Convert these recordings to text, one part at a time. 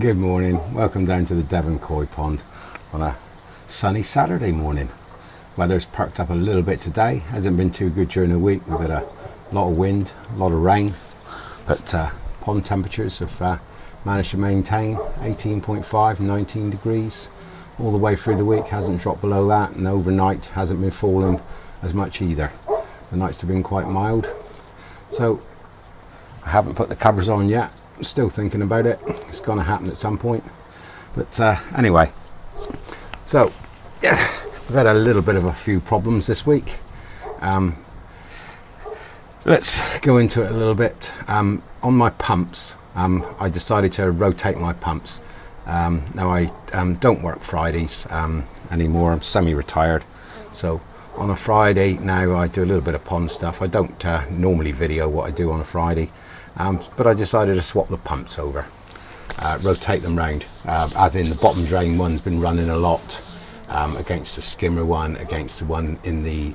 Good morning, welcome down to the Devon Koi Pond on a sunny Saturday morning. Weather's perked up a little bit today, hasn't been too good during the week. We've had a lot of wind, a lot of rain, but pond temperatures have managed to maintain 18.5, 19 degrees all the way through the week. Hasn't dropped below that, and overnight hasn't been falling as much either. The nights have been quite mild, so I haven't put the covers on yet. I'm still thinking about it. It's going to happen at some point, but anyway, so yeah, we've had a little bit of a few problems this week. Let's go into it a little bit. On my pumps, I decided to rotate my pumps. Now I don't work Fridays anymore. I'm semi-retired, so on a Friday now I do a little bit of pond stuff. I don't normally video what I do on a Friday, but I decided to swap the pumps over, rotate them round, as in the bottom drain one's been running a lot against the skimmer one, against the one in the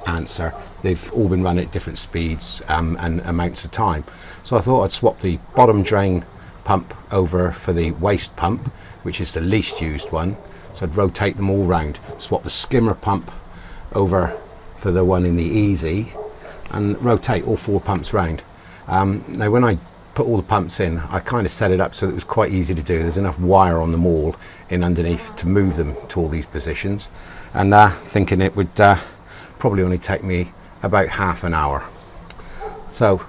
answer. They've all been running at different speeds and amounts of time, so I thought I'd swap the bottom drain pump over for the waste pump, which is the least used one. So I'd rotate them all round, swap the skimmer pump over for the one in the easy, and rotate all four pumps round. Now when I put all the pumps in, I kind of set it up so that it was quite easy to do. There's enough wire on them all in underneath to move them to all these positions, and thinking it would probably only take me about half an hour. So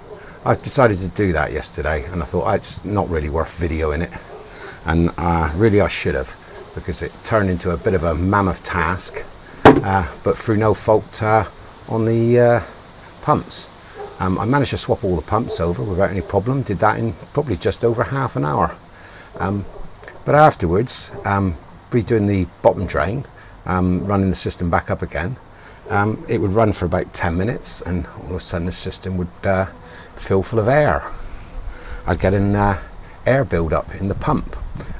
I decided to do that yesterday, and I thought it's not really worth videoing it, and really I should have, because it turned into a bit of a mammoth task, but through no fault on the pumps. I managed to swap all the pumps over without any problem. Did that in probably just over half an hour. But afterwards, redoing the bottom drain, running the system back up again, it would run for about 10 minutes, and all of a sudden the system would fill full of air. I'd get an air build up in the pump,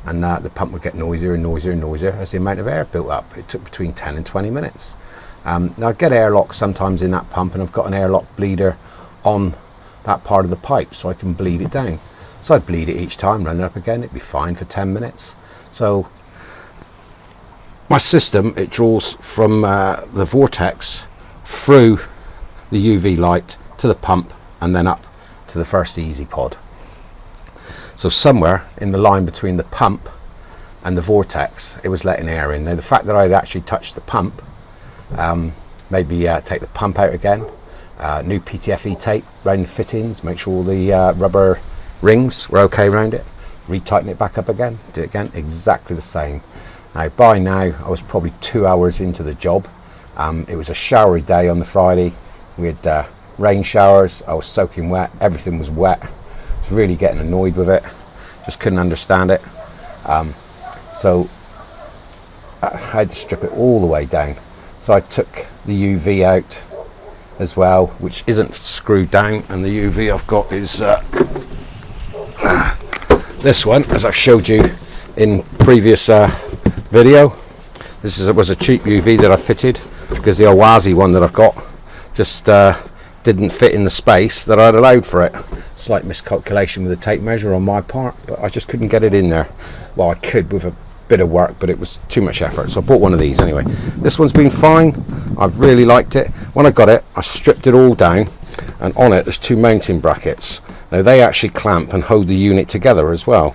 and the pump would get noisier and noisier and noisier as the amount of air built up. It took between 10 and 20 minutes. Now I get airlock sometimes in that pump, and I've got an airlock bleeder on that part of the pipe so I can bleed it down. So I'd bleed it each time, run it up again, it'd be fine for 10 minutes. So my system, it draws from the vortex through the UV light to the pump and then up to the first easy pod. So somewhere in the line between the pump and the vortex, it was letting air in. Now the fact that I'd actually touched the pump made me take the pump out again. New PTFE tape around the fittings, make sure all the rubber rings were okay around it, retighten it back up again, do it again, exactly the same. Now by now I was probably 2 hours into the job. It was a showery day on the Friday. We had rain showers, I was soaking wet, everything was wet. I was really getting annoyed with it, just couldn't understand it. So I had to strip it all the way down. So I took the UV out as well, which isn't screwed down, and the UV I've got is this one, as I've showed you in previous video. This was a cheap UV that I fitted, because the Awazi one that I've got just didn't fit in the space that I'd allowed for it. Slight miscalculation with the tape measure on my part, but I just couldn't get it in there. Well, I could with a bit of work, but it was too much effort, so I bought one of these anyway. This one's been fine. I've really liked it. When I got it, I stripped it all down, and on it there's two mounting brackets. Now they actually clamp and hold the unit together as well.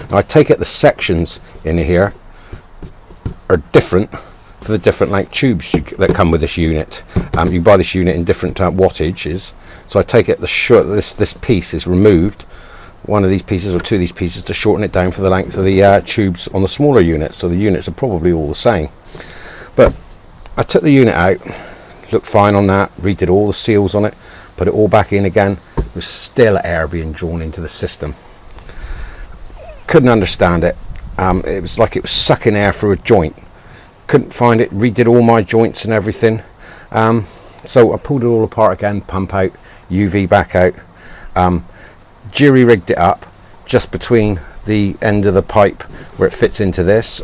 Now I take it the sections in here are different for the different length tubes that come with this unit. You buy this unit in different wattages, so I take it this piece is removed, one of these pieces or two of these pieces, to shorten it down for the length of the tubes on the smaller units, so the units are probably all the same. But I took the unit out, looked fine on that, redid all the seals on it, put it all back in again. There was still air being drawn into the system. Couldn't understand it. It was like it was sucking air through a joint. Couldn't find it, redid all my joints and everything. So I pulled it all apart again, pump out, UV back out. Jury rigged it up just between the end of the pipe where it fits into this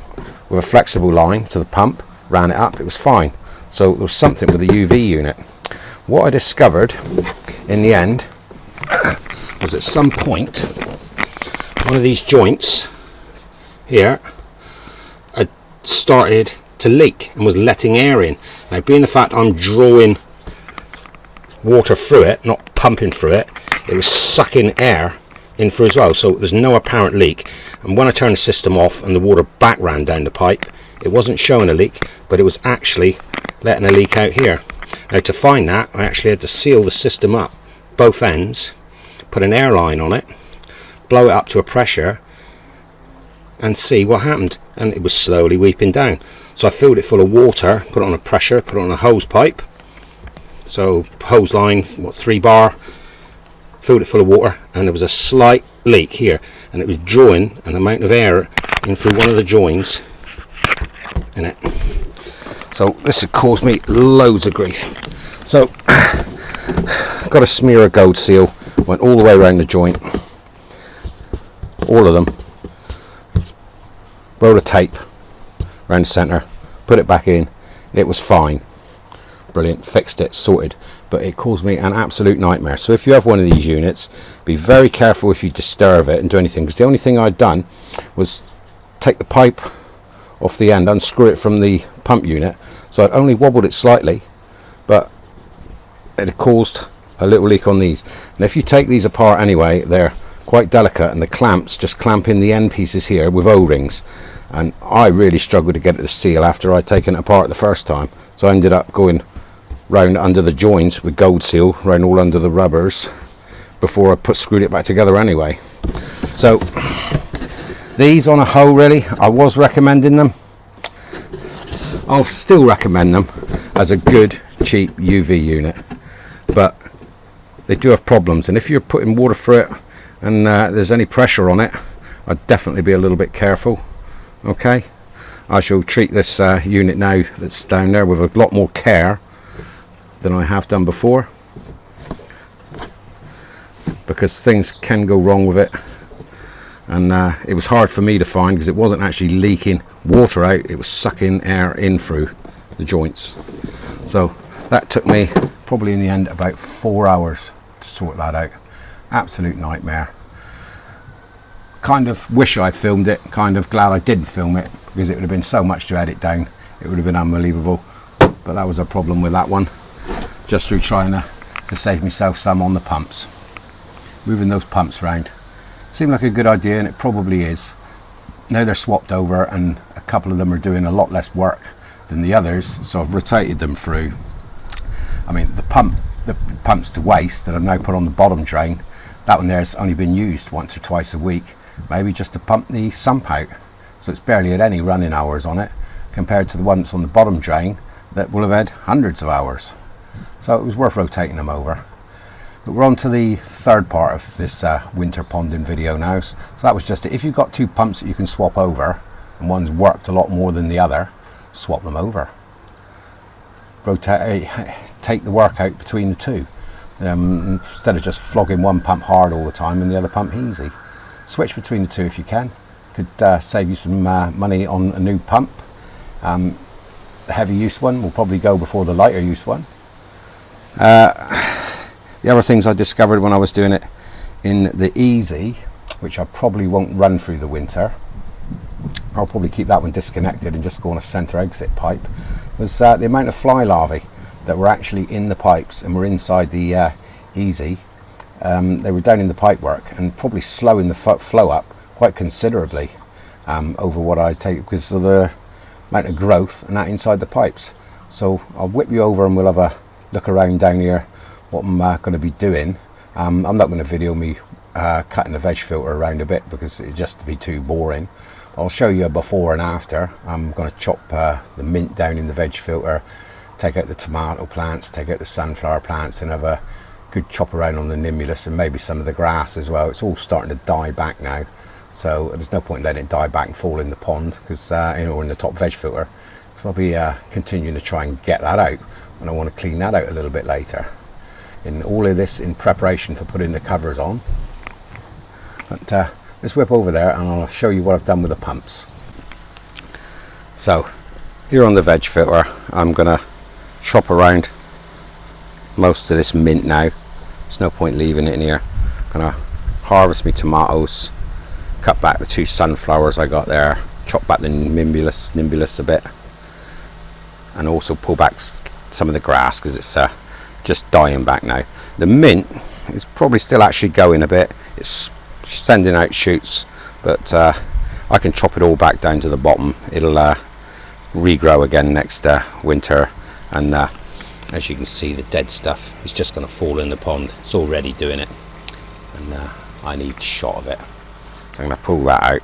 with a flexible line to the pump, ran it up, it was fine. So there was something with the UV unit. What I discovered in the end was at some point one of these joints here had started to leak and was letting air in. Now, being the fact I'm drawing water through it, not pumping through it, it was sucking air in through as well, so there's no apparent leak. And when I turned the system off and the water back ran down the pipe, it wasn't showing a leak, but it was actually letting a leak out here. Now, to find that, I actually had to seal the system up, both ends, put an air line on it, blow it up to a pressure and see what happened, and it was slowly weeping down. So I filled it full of water, put it on a pressure, put it on a hose pipe, so hose line, what, 3 bar, filled it full of water, and there was a slight leak here, and it was drawing an amount of air in through one of the joins in it. So this had caused me loads of grief. So got a smear of gold seal, went all the way around the joint, all of them, roll of tape around the centre, put it back in. It was fine, brilliant, fixed it, sorted, but it caused me an absolute nightmare. So if you have one of these units, be very careful if you disturb it and do anything, because the only thing I'd done was take the pipe off the end, unscrew it from the pump unit, so I'd only wobbled it slightly, but it had caused a little leak on these. And if you take these apart anyway, they're quite delicate, and the clamps just clamp in the end pieces here with O-rings, and I really struggled to get it to seal after I'd taken it apart the first time, so I ended up going round under the joints with gold seal, round all under the rubbers, before I screwed it back together anyway. So these on a whole, really, I was recommending them. I'll still recommend them as a good cheap UV unit, but they do have problems, and if you're putting water through it and there's any pressure on it, I'd definitely be a little bit careful. Okay, I shall treat this unit now that's down there with a lot more care than I have done before, because things can go wrong with it. And it was hard for me to find, because it wasn't actually leaking water out, it was sucking air in through the joints. So that took me probably in the end about 4 hours to sort that out. Absolute nightmare. Kind of wish I filmed it, kind of glad I didn't film it, because it would have been so much to edit down, it would have been unbelievable. But that was a problem with that one, just through trying to save myself some on the pumps. Moving those pumps around seemed like a good idea, and it probably is. Now they're swapped over, and a couple of them are doing a lot less work than the others, so I've rotated them through. I mean, the pumps to waste that I've now put on the bottom drain, that one there's only been used once or twice a week, maybe just to pump the sump out, so it's barely had any running hours on it, compared to the ones on the bottom drain that will have had hundreds of hours. So it was worth rotating them over. But we're on to the third part of this winter ponding video now. So that was just it. If you've got 2 pumps that you can swap over, and one's worked a lot more than the other, swap them over. Rotate, take the work out between the 2. Instead of just flogging one pump hard all the time and the other pump easy. Switch between the 2 if you can. Could save you some money on a new pump. The heavy use one will probably go before the lighter use one. The other things I discovered when I was doing it in the Easy, which I probably won't run through the winter, I'll probably keep that one disconnected and just go on a centre exit pipe, was the amount of fly larvae that were actually in the pipes and were inside the Easy. They were down in the pipework and probably slowing the flow up quite considerably over what I take, because of the amount of growth and that inside the pipes. So I'll whip you over and we'll have a look around down here what I'm going to be doing. I'm not going to video me cutting the veg filter around a bit, because it'd just be too boring. I'll show you a before and after. I'm going to chop the mint down in the veg filter, take out the tomato plants, take out the sunflower plants, and have a good chop around on the nimulus and maybe some of the grass as well. It's all starting to die back now, so there's no point in letting it die back and fall in the pond, because or in the top veg filter, because I'll be continuing to try and get that out, and I want to clean that out a little bit later. In all of this in preparation for putting the covers on. But let's whip over there and I'll show you what I've done with the pumps. So here on the veg filter, I'm gonna chop around most of this mint now. There's no point leaving it in here. I'm gonna harvest my tomatoes, cut back the 2 sunflowers I got there, chop back the nimbulus a bit, and also pull back some of the grass because it's just dying back now. The mint is probably still actually going a bit, it's sending out shoots, but I can chop it all back down to the bottom. It'll regrow again next winter, and as you can see, the dead stuff is just going to fall in the pond. It's already doing it, and I need a shot of it. So I'm going to pull that out,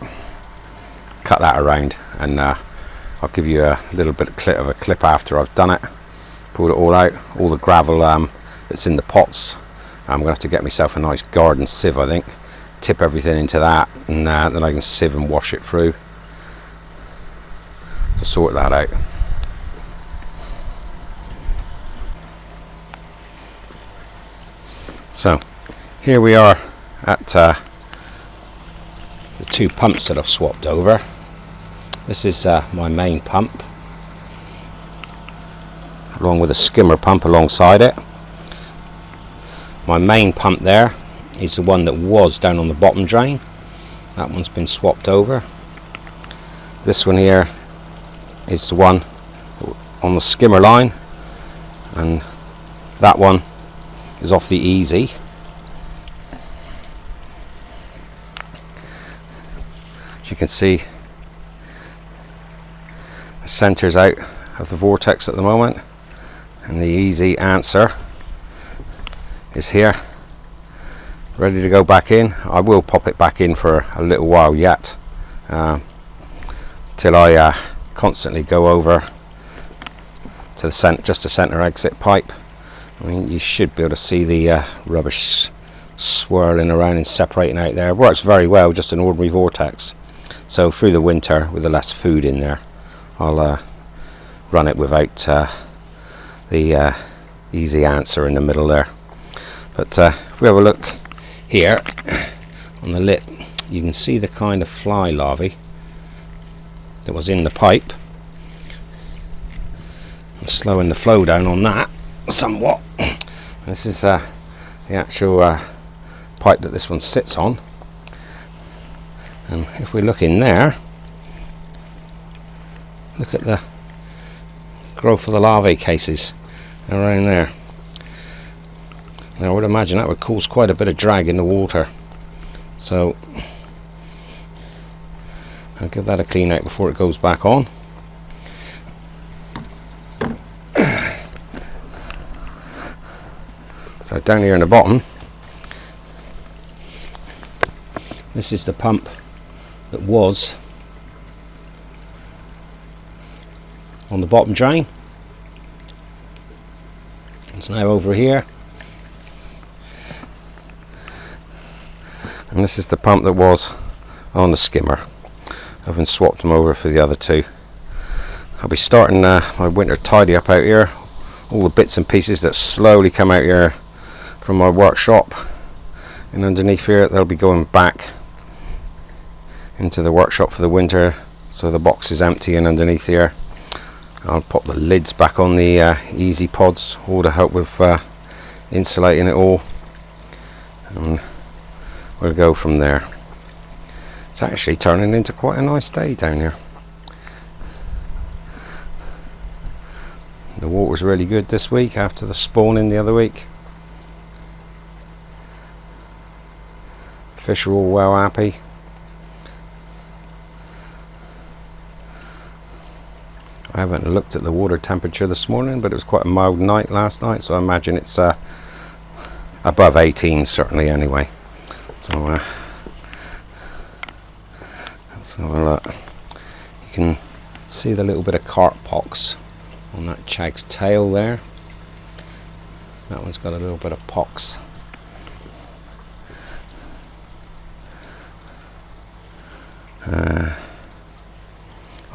cut that around, and I'll give you a little bit of a clip after I've done it. Pulled it all out, all the gravel that's in the pots. I'm going to have to get myself a nice garden sieve, I think. Tip everything into that, and then I can sieve and wash it through to sort that out. So here we are at the 2 pumps that I've swapped over. This is my main pump, along with a skimmer pump alongside it. My main pump there is the one that was down on the bottom drain. That one's been swapped over. This one here is the one on the skimmer line, and that one is off the easy. As you can see, the centre's out of the vortex at the moment, and the easy answer is here, ready to go back in. I will pop it back in for a little while yet, till I constantly go over to the just the center exit pipe. I mean, you should be able to see the rubbish swirling around and separating out there. It works very well, just an ordinary vortex. So through the winter, with the less food in there, I'll run it without the easy answer in the middle there. But if we have a look here on the lip, you can see the kind of fly larvae that was in the pipe, and slowing the flow down on that somewhat. This is the actual pipe that this one sits on, and if we look in there, look at the growth of the larvae cases around there. Now I would imagine that would cause quite a bit of drag in the water, so I'll give that a clean out before it goes back on. So down here in the bottom, this is the pump that was on the bottom drain. It's now over here, and this is the pump that was on the skimmer. I've been swapped them over for the other 2. I'll be starting my winter tidy up out here. All the bits and pieces that slowly come out here from my workshop and underneath here, they'll be going back into the workshop for the winter, so the box is empty. And underneath here, I'll pop the lids back on the easy pods, all to help with insulating it all, and we'll go from there. It's actually turning into quite a nice day down here. The water's really good this week after the spawning the other week. Fish are all well happy. I haven't looked at the water temperature this morning, but it was quite a mild night last night, so I imagine it's above 18 certainly anyway. So you can see the little bit of carp pox on that chag's tail there. That one's got a little bit of pox.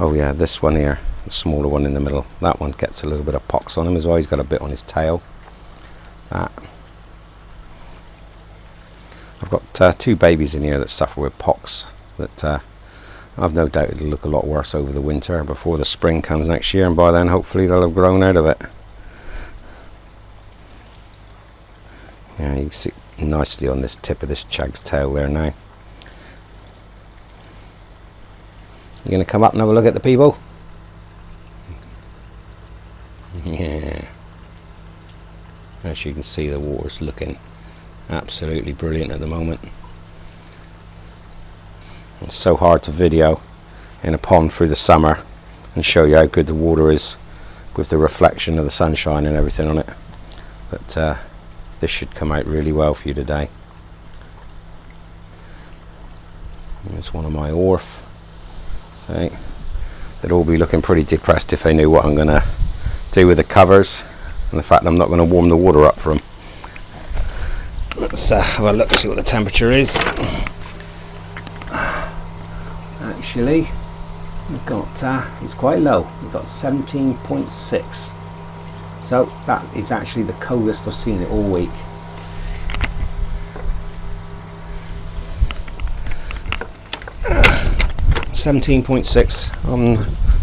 Oh yeah, this one here, the smaller one in the middle, that one gets a little bit of pox on him as well. He's got a bit on his tail. I've got 2 babies in here that suffer with pox that I've no doubt it'll look a lot worse over the winter before the spring comes next year, and by then hopefully they'll have grown out of it. Yeah, you can see nicely on this tip of this chag's tail there now. You going to come up and have a look at the people? Yeah. As you can see, the water's looking absolutely brilliant at the moment. It's so hard to video in a pond through the summer and show you how good the water is with the reflection of the sunshine and everything on it. But this should come out really well for you today. There's one of my orf. So they'd all be looking pretty depressed if they knew what I'm going to do with the covers and the fact I'm not going to warm the water up for them. Let's have a look, see what the temperature is. Actually, we've got it's quite low. We've got 17.6. So that is actually the coldest I've seen it all week. $17.6. I'm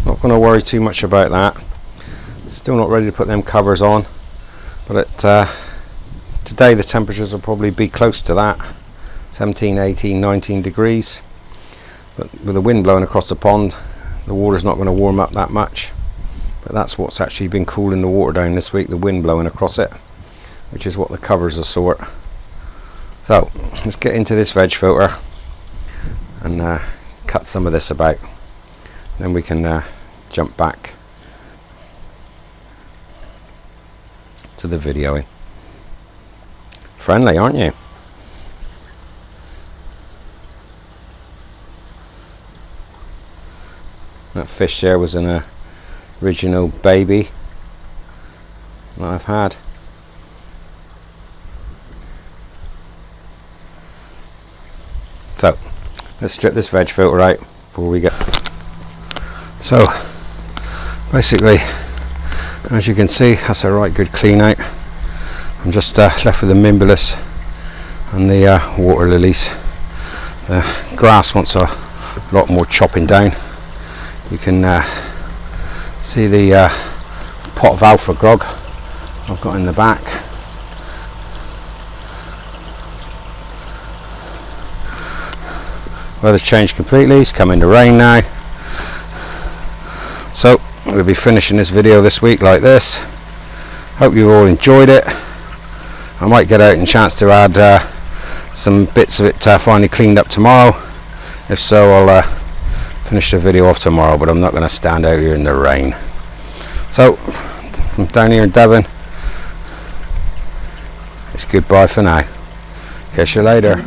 not going to worry too much about that. Still not ready to put them covers on, but today the temperatures will probably be close to that, 17, 18, 19 degrees. But with the wind blowing across the pond, the water's not going to warm up that much. But that's what's actually been cooling the water down this week, the wind blowing across it, which is what the covers are sort. So let's get into this veg filter and cut some of this about. Then we can jump back to the videoing. Friendly, aren't you? That fish there was an original baby that I've had. So let's strip this veg filter out before we get. So basically, as you can see, that's a right good clean out. I'm just left with the Mimbulus and the water lilies. The grass wants a lot more chopping down. You can see the pot of alpha grog I've got in the back. Weather's changed completely, it's coming to rain now. So we'll be finishing this video this week like this. Hope you all enjoyed it. I might get out and chance to add some bits of it finally cleaned up tomorrow. If so, I'll finish the video off tomorrow, but I'm not going to stand out here in the rain. So from down here in Devon, it's goodbye for now. Catch you later.